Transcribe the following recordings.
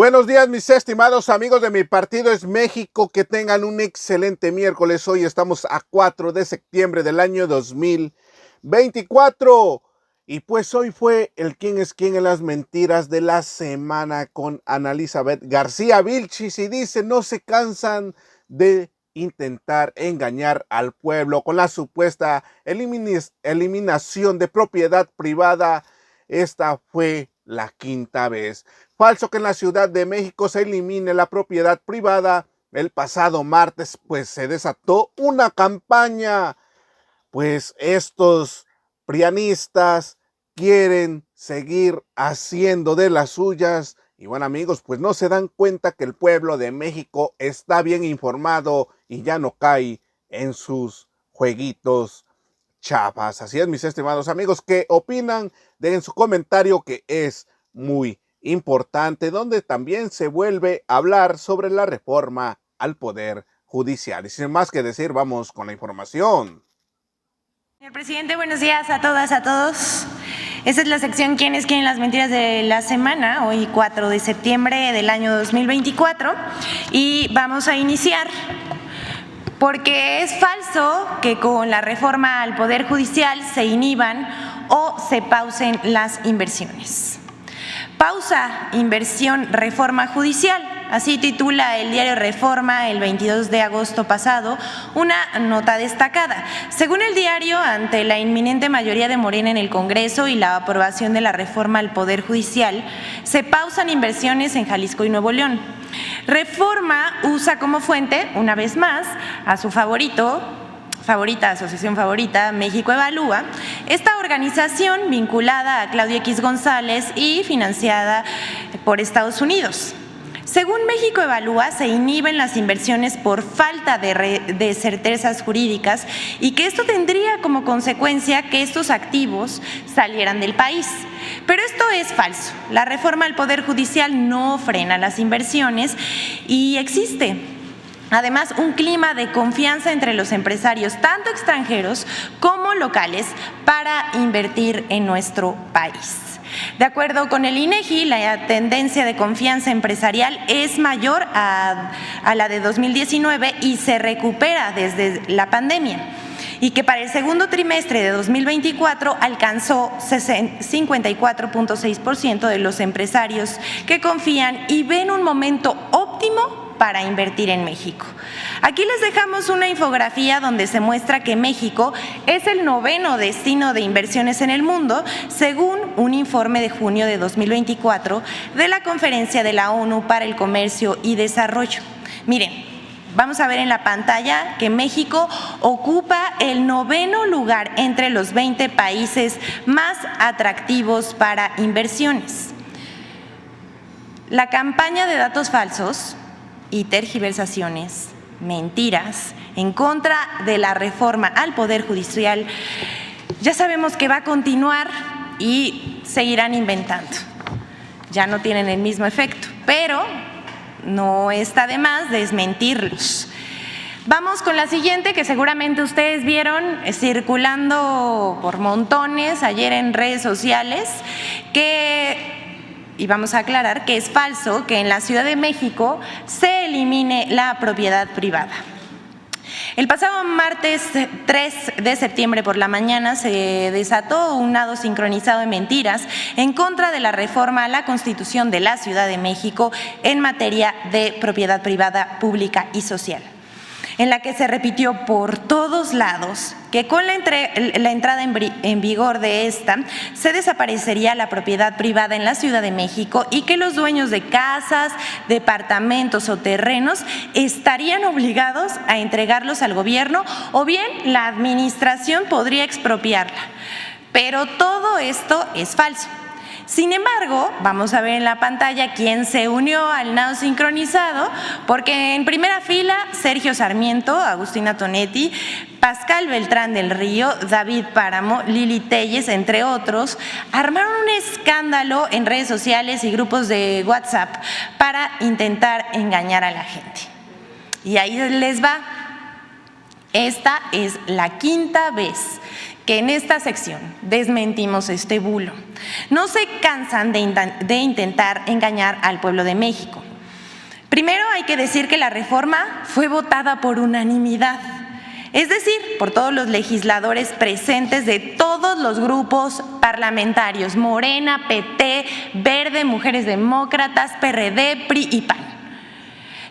Buenos días, mis estimados amigos de Mi Partido es México. Que tengan un excelente miércoles. Hoy estamos a 4 de septiembre del año 2024. Y pues hoy fue el quién es quién en las mentiras de la semana con Ana Elizabeth García Vilchis. Y dice, no se cansan de intentar engañar al pueblo con la supuesta eliminación de propiedad privada. Esta fue la quinta vez. Falso que en la Ciudad de México se elimine la propiedad privada. El pasado martes pues se desató una campaña, pues estos prianistas quieren seguir haciendo de las suyas. Y bueno, amigos, pues no se dan cuenta que el pueblo de México está bien informado y ya no cae en sus jueguitos chafas. Así es, mis estimados amigos. ¿Qué opinan? Dejen su comentario, que es muy importante, donde también se vuelve a hablar sobre la reforma al Poder Judicial. Y sin más que decir, vamos con la información. Señor presidente, buenos días a todas, a todos. Esta es la sección ¿Quién es quién en las mentiras de la semana? Hoy 4 de septiembre del año 2024. Y vamos a iniciar porque es falso que con la reforma al Poder Judicial se inhiban o se pausen las inversiones. Pausa, inversión, reforma judicial. Así titula el diario Reforma el 22 de agosto pasado una nota destacada. Según el diario, ante la inminente mayoría de Morena en el Congreso y la aprobación de la reforma al Poder Judicial, se pausan inversiones en Jalisco y Nuevo León. Reforma usa como fuente, una vez más, a su asociación favorita, México Evalúa, esta organización vinculada a Claudia X González y financiada por Estados Unidos. Según México Evalúa, se inhiben las inversiones por falta de certezas jurídicas y que esto tendría como consecuencia que estos activos salieran del país. Pero esto es falso. La reforma al Poder Judicial no frena las inversiones y existe además un clima de confianza entre los empresarios, tanto extranjeros como locales, para invertir en nuestro país. De acuerdo con el INEGI, la tendencia de confianza empresarial es mayor a la de 2019 y se recupera desde la pandemia, y que para el segundo trimestre de 2024 alcanzó 54.6% de los empresarios que confían y ven un momento óptimo para invertir en México. Aquí les dejamos una infografía donde se muestra que México es el 9º destino de inversiones en el mundo, según un informe de junio de 2024 de la Conferencia de la ONU para el Comercio y Desarrollo. Miren, vamos a ver en la pantalla que México ocupa el 9º lugar entre los 20 países más atractivos para inversiones. La campaña de datos falsos y tergiversaciones, mentiras, en contra de la reforma al Poder Judicial, ya sabemos que va a continuar y seguirán inventando. Ya no tienen el mismo efecto, pero no está de más desmentirlos. Vamos con la siguiente, que seguramente ustedes vieron circulando por montones ayer en redes sociales, y vamos a aclarar que es falso que en la Ciudad de México se elimine la propiedad privada. El pasado martes 3 de septiembre por la mañana se desató un nado sincronizado de mentiras en contra de la reforma a la Constitución de la Ciudad de México en materia de propiedad privada, pública y social, en la que se repitió por todos lados que con la entrada en vigor de esta se desaparecería la propiedad privada en la Ciudad de México y que los dueños de casas, departamentos o terrenos estarían obligados a entregarlos al gobierno, o bien la administración podría expropiarla. Pero todo esto es falso. Sin embargo, vamos a ver en la pantalla quién se unió al nado sincronizado, porque en primera fila Sergio Sarmiento, Agustina Tonetti, Pascal Beltrán del Río, David Páramo, Lili Telles, entre otros, armaron un escándalo en redes sociales y grupos de WhatsApp para intentar engañar a la gente. Y ahí les va. Esta es la quinta vez que en esta sección desmentimos este bulo. No se cansan de intentar engañar al pueblo de México. Primero hay que decir que la reforma fue votada por unanimidad, es decir, por todos los legisladores presentes de todos los grupos parlamentarios, Morena, PT, Verde, Mujeres Demócratas, PRD, PRI y PAN.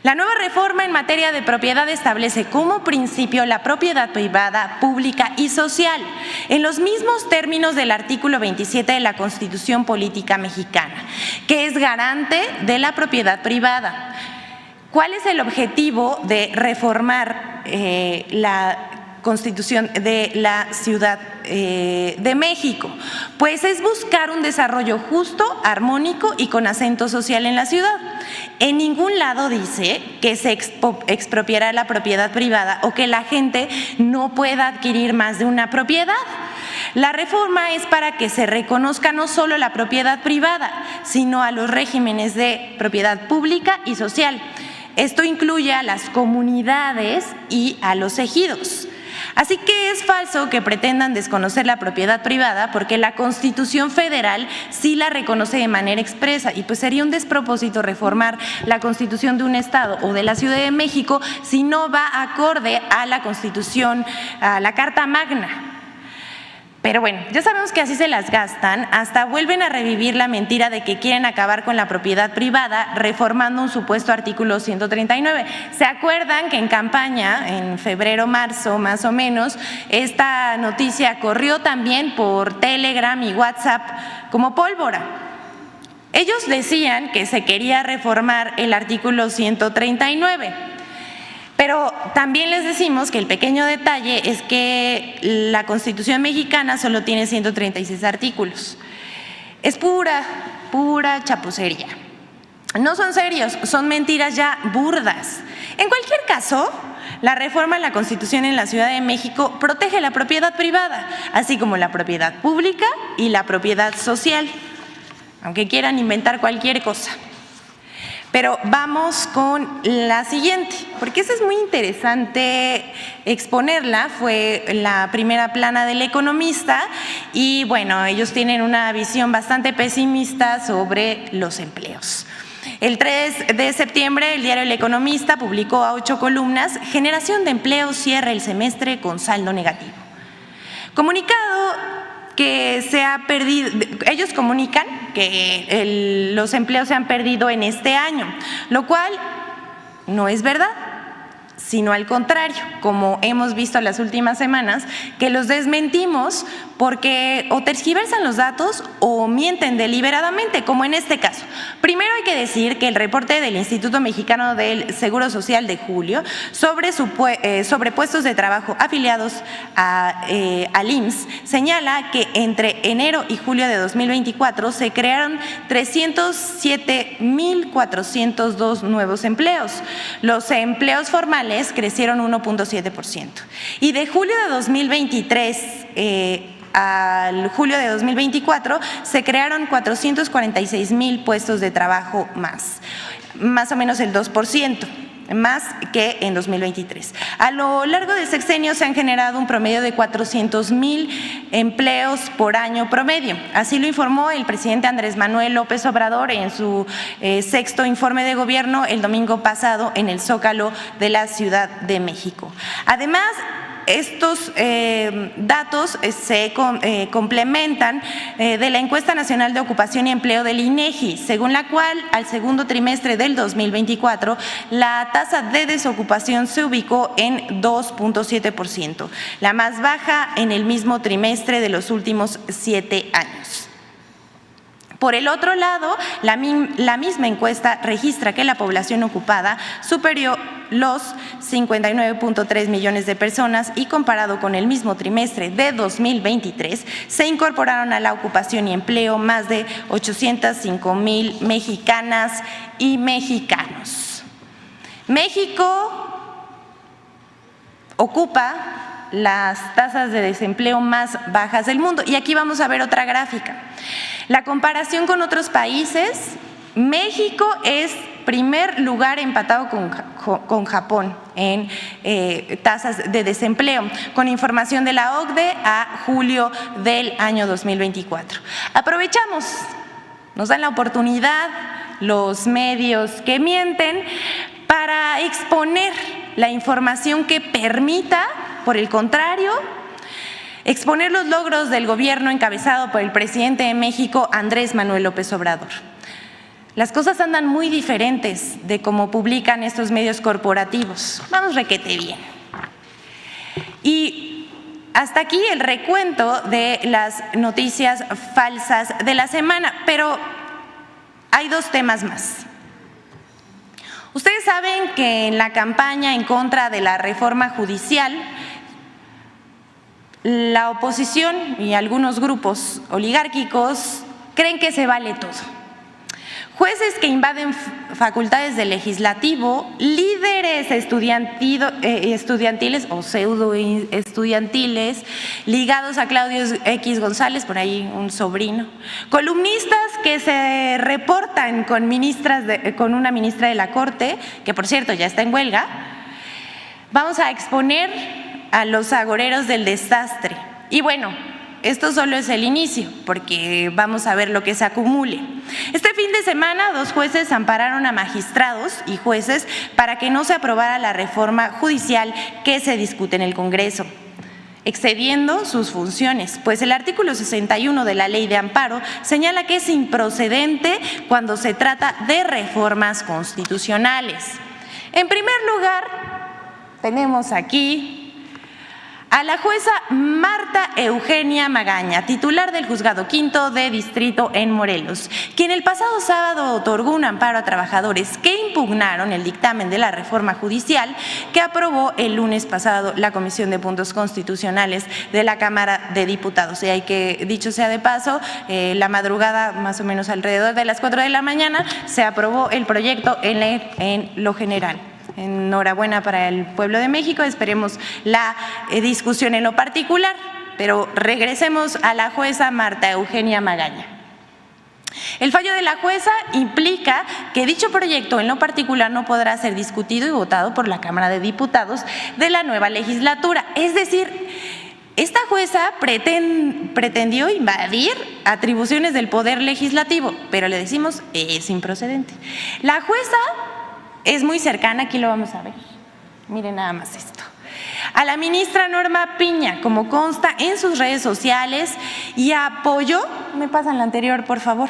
La nueva reforma en materia de propiedad establece como principio la propiedad privada, pública y social, en los mismos términos del artículo 27 de la Constitución Política Mexicana, que es garante de la propiedad privada. ¿Cuál es el objetivo de reformar la Constitución de la Ciudad de México? Pues es buscar un desarrollo justo, armónico y con acento social en la ciudad. En ningún lado dice que se expropiará la propiedad privada o que la gente no pueda adquirir más de una propiedad. La reforma es para que se reconozca no solo la propiedad privada, sino a los regímenes de propiedad pública y social. Esto incluye a las comunidades y a los ejidos. Así que es falso que pretendan desconocer la propiedad privada porque la Constitución Federal sí la reconoce de manera expresa y pues sería un despropósito reformar la Constitución de un estado o de la Ciudad de México si no va acorde a la Constitución, a la Carta Magna. Pero bueno, ya sabemos que así se las gastan, hasta vuelven a revivir la mentira de que quieren acabar con la propiedad privada reformando un supuesto artículo 139. ¿Se acuerdan que en campaña, en febrero, marzo más o menos, esta noticia corrió también por Telegram y WhatsApp como pólvora? Ellos decían que se quería reformar el artículo 139. Pero también les decimos que el pequeño detalle es que la Constitución mexicana solo tiene 136 artículos. Es pura chapucería. No son serios, son mentiras ya burdas. En cualquier caso, la reforma a la Constitución en la Ciudad de México protege la propiedad privada, así como la propiedad pública y la propiedad social, aunque quieran inventar cualquier cosa. Pero vamos con la siguiente, porque esa es muy interesante exponerla, fue la primera plana del Economista y bueno, ellos tienen una visión bastante pesimista sobre los empleos. El 3 de septiembre, el diario El Economista publicó a 8 columnas, generación de empleo cierra el semestre con saldo negativo. Comunicado que se ha perdido, ellos comunican que los empleos se han perdido en este año, lo cual no es verdad, sino al contrario, como hemos visto en las últimas semanas, que los desmentimos porque o tergiversan los datos o mienten deliberadamente, como en este caso. Primero hay que decir que el reporte del Instituto Mexicano del Seguro Social de julio sobre puestos de trabajo afiliados al IMSS señala que entre enero y julio de 2024 se crearon 307,402 nuevos empleos. Los empleos formales crecieron 1.7%. Y de julio de 2023 al julio de 2024 se crearon 446,000 puestos de trabajo más o menos el 2%. Más que en 2023. A lo largo del sexenio se han generado un promedio de 400,000 empleos por año promedio. Así lo informó el presidente Andrés Manuel López Obrador en su sexto informe de gobierno el domingo pasado en el Zócalo de la Ciudad de México. Además, estos datos se complementan de la Encuesta Nacional de Ocupación y Empleo del INEGI, según la cual al segundo trimestre del 2024 la tasa de desocupación se ubicó en 2.7%, la más baja en el mismo trimestre de los últimos 7 años. Por el otro lado, la misma encuesta registra que la población ocupada superó los 59.3 millones de personas y comparado con el mismo trimestre de 2023, se incorporaron a la ocupación y empleo más de 805,000 mexicanas y mexicanos. México ocupa las tasas de desempleo más bajas del mundo. Y aquí vamos a ver otra gráfica. La comparación con otros países, México es primer lugar empatado con Japón en tasas de desempleo, con información de la OCDE a julio del año 2024. Aprovechamos, nos dan la oportunidad los medios que mienten para exponer la información que permita, por el contrario, exponer los logros del gobierno encabezado por el presidente de México, Andrés Manuel López Obrador. Las cosas andan muy diferentes de cómo publican estos medios corporativos. Vamos requete bien. Y hasta aquí el recuento de las noticias falsas de la semana, pero hay dos temas más. Ustedes saben que en la campaña en contra de la reforma judicial, la oposición y algunos grupos oligárquicos creen que se vale todo. Jueces que invaden facultades del legislativo, líderes estudiantiles o pseudo estudiantiles ligados a Claudio X González, por ahí un sobrino, columnistas que se reportan con una ministra de la Corte, que por cierto ya está en huelga. Vamos a exponer a los agoreros del desastre. Y bueno, esto solo es el inicio, porque vamos a ver lo que se acumule. Este fin de semana, 2 jueces ampararon a magistrados y jueces para que no se aprobara la reforma judicial que se discute en el Congreso, excediendo sus funciones, pues el artículo 61 de la Ley de Amparo señala que es improcedente cuando se trata de reformas constitucionales. En primer lugar, tenemos aquí a la jueza Marta Eugenia Magaña, titular del Juzgado Quinto de Distrito en Morelos, quien el pasado sábado otorgó un amparo a trabajadores que impugnaron el dictamen de la reforma judicial que aprobó el lunes pasado la Comisión de Puntos Constitucionales de la Cámara de Diputados. Y hay que, dicho sea de paso, la madrugada, más o menos alrededor de las 4 de la mañana, se aprobó el proyecto en lo general. Enhorabuena para el pueblo de México, esperemos la discusión en lo particular, pero regresemos a la jueza Marta Eugenia Magaña. El fallo de la jueza implica que dicho proyecto en lo particular no podrá ser discutido y votado por la Cámara de Diputados de la nueva legislatura. Es decir, esta jueza pretendió invadir atribuciones del Poder Legislativo, pero le decimos es improcedente. La jueza es muy cercana, aquí lo vamos a ver, miren nada más esto, a la ministra Norma Piña, como consta en sus redes sociales, y apoyó, me pasan la anterior por favor,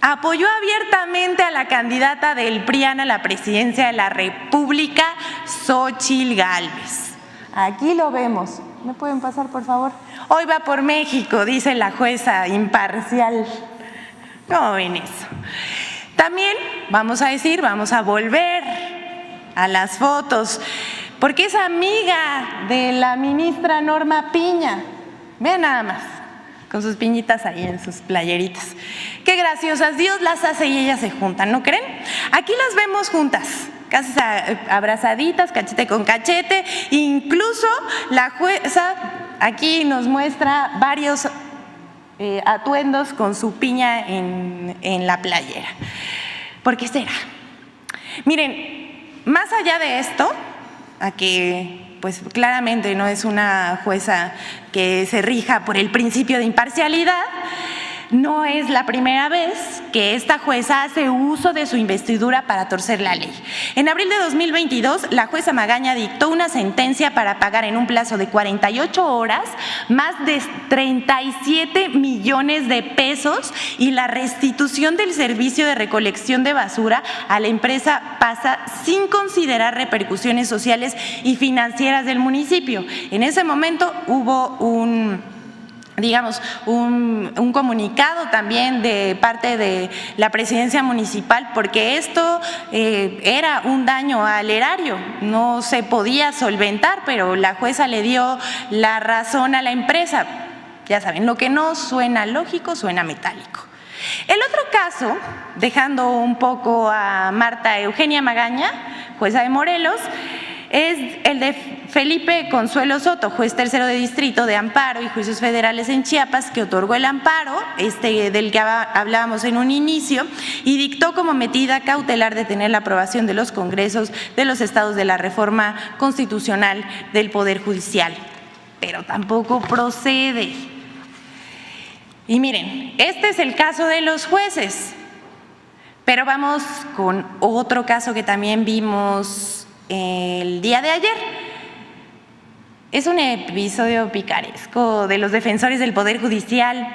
apoyó abiertamente a la candidata del PRIAN a la presidencia de la República, Xóchitl Gálvez. Aquí lo vemos, ¿me pueden pasar por favor? Hoy va por México, dice la jueza imparcial. ¿Cómo ven eso? También vamos a volver a las fotos, porque es amiga de la ministra Norma Piña. Vean nada más, con sus piñitas ahí en sus playeritas. Qué graciosas, Dios las hace y ellas se juntan, ¿no creen? Aquí las vemos juntas, casi abrazaditas, cachete con cachete. Incluso la jueza aquí nos muestra varios atuendos con su piña en la playera. ¿Por qué será? Miren, más allá de esto, a que pues claramente no es una jueza que se rija por el principio de imparcialidad, no es la primera vez que esta jueza hace uso de su investidura para torcer la ley. En abril de 2022, la jueza Magaña dictó una sentencia para pagar en un plazo de 48 horas más de 37 millones de pesos y la restitución del servicio de recolección de basura a la empresa PASA sin considerar repercusiones sociales y financieras del municipio. En ese momento hubo un comunicado también de parte de la presidencia municipal, porque esto era un daño al erario, no se podía solventar, pero la jueza le dio la razón a la empresa. Ya saben, lo que no suena lógico suena metálico. El otro caso, dejando un poco a Marta Eugenia Magaña, jueza de Morelos, es el de Felipe Consuelo Soto, juez tercero de distrito de amparo y juicios federales en Chiapas, que otorgó el amparo, del que hablábamos en un inicio, y dictó como medida cautelar detener la aprobación de los congresos de los estados de la reforma constitucional del Poder Judicial. Pero tampoco procede. Y miren, este es el caso de los jueces, pero vamos con otro caso que también vimos el día de ayer. Es un episodio picaresco de los defensores del Poder Judicial.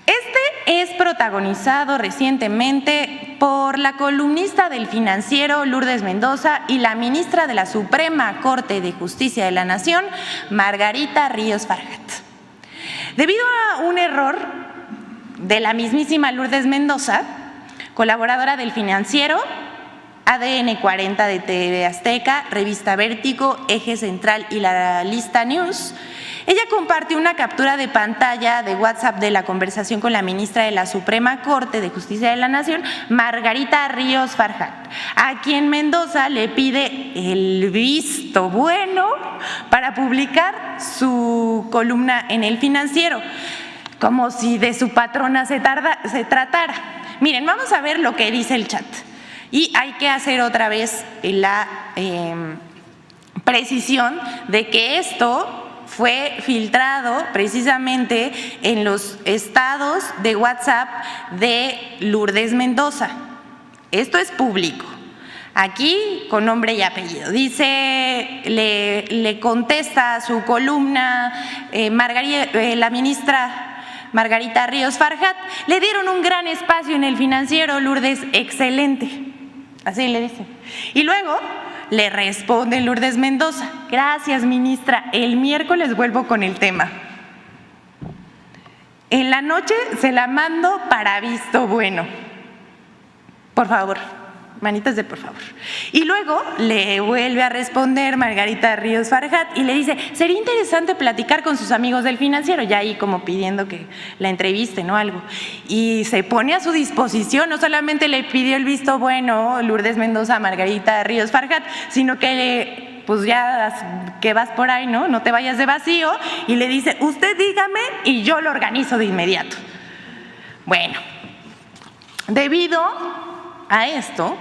Este es protagonizado recientemente por la columnista del Financiero Lourdes Mendoza y la ministra de la Suprema Corte de Justicia de la Nación, Margarita Ríos Farjat. Debido a un error de la mismísima Lourdes Mendoza, colaboradora del Financiero, ADN 40 de TV Azteca, Revista Vértigo, Eje Central y La Lista News, ella compartió una captura de pantalla de WhatsApp de la conversación con la ministra de la Suprema Corte de Justicia de la Nación, Margarita Ríos Farjat, a quien Mendoza le pide el visto bueno para publicar su columna en El Financiero, como si de su patrona se tratara. Miren, vamos a ver lo que dice el chat. Y hay que hacer otra vez la precisión de que esto fue filtrado precisamente en los estados de WhatsApp de Lourdes Mendoza. Esto es público. Aquí con nombre y apellido. Dice, le contesta a su columna la ministra Margarita Ríos Farjat: le dieron un gran espacio en El Financiero, Lourdes, excelente. Así le dicen. Y luego le responde Lourdes Mendoza: gracias, ministra, el miércoles vuelvo con el tema. En la noche se la mando para visto bueno. Por favor, manitas de por favor. Y luego le vuelve a responder Margarita Ríos Farjat y le dice: sería interesante platicar con sus amigos del Financiero, ya ahí como pidiendo que la entrevisten o algo. Y se pone a su disposición, no solamente le pidió el visto bueno Lourdes Mendoza a Margarita Ríos Farjat, sino que pues ya que vas por ahí, ¿no? No te vayas de vacío, y le dice: usted dígame y yo lo organizo de inmediato. Bueno, debido a esto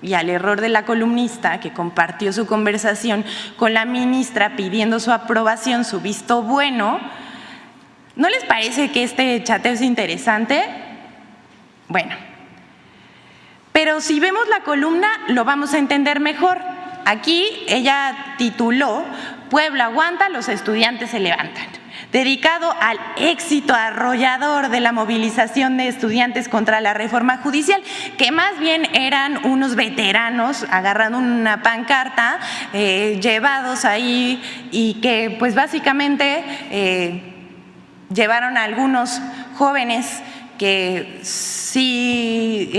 y al error de la columnista que compartió su conversación con la ministra pidiendo su aprobación, su visto bueno, ¿no les parece que este chateo es interesante? Bueno, pero si vemos la columna lo vamos a entender mejor. Aquí ella tituló: Puebla aguanta, los estudiantes se levantan, dedicado al éxito arrollador de la movilización de estudiantes contra la reforma judicial, que más bien eran unos veteranos agarrando una pancarta, llevados ahí, y que pues básicamente llevaron a algunos jóvenes que sí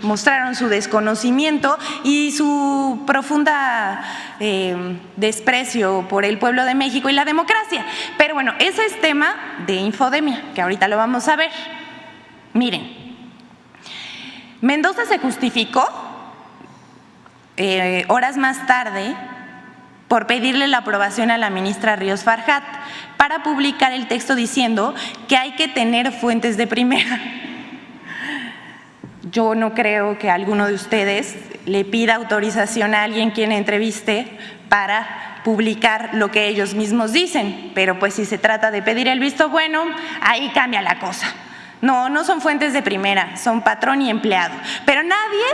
mostraron su desconocimiento y su profunda desprecio por el pueblo de México y la democracia. Pero bueno, ese es tema de infodemia, que ahorita lo vamos a ver. Miren, Mendoza se justificó horas más tarde por pedirle la aprobación a la ministra Ríos Farjat para publicar el texto diciendo que hay que tener fuentes de primera. Yo no creo que alguno de ustedes le pida autorización a alguien quien entreviste para publicar lo que ellos mismos dicen, pero pues si se trata de pedir el visto bueno, ahí cambia la cosa. No, no son fuentes de primera, son patrón y empleado. Pero nadie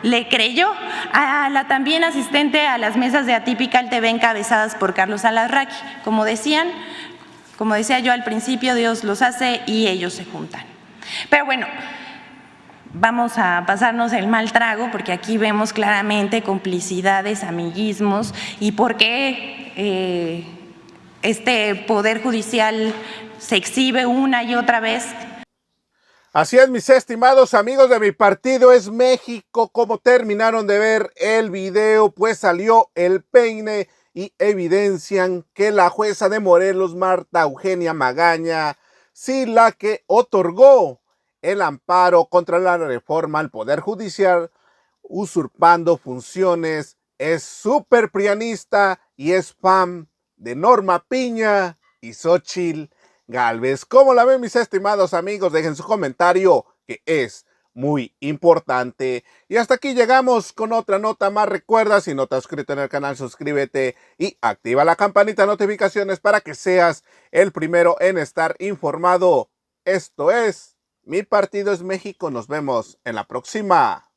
le creyó a la también asistente a las mesas de Atypical TV encabezadas por Carlos Alarraqui. Como decía yo al principio, Dios los hace y ellos se juntan. Pero bueno, vamos a pasarnos el mal trago, porque aquí vemos claramente complicidades, amiguismos y por qué este poder judicial se exhibe una y otra vez. Así es, mis estimados amigos de Mi Partido es México. Como terminaron de ver el video, pues salió el peine y evidencian que la jueza de Morelos, Marta Eugenia Magaña, sí, la que otorgó el amparo contra la reforma al Poder Judicial, usurpando funciones es súper prianista y es fan de Norma Piña y Xóchitl Gálvez. ¿Cómo la ven, mis estimados amigos? Dejen su comentario, que es muy importante. Y hasta aquí llegamos con otra nota más. Recuerda, si no te has suscrito en el canal, suscríbete y activa la campanita de notificaciones para que seas el primero en estar informado. Esto es Mi Partido es México. Nos vemos en la próxima.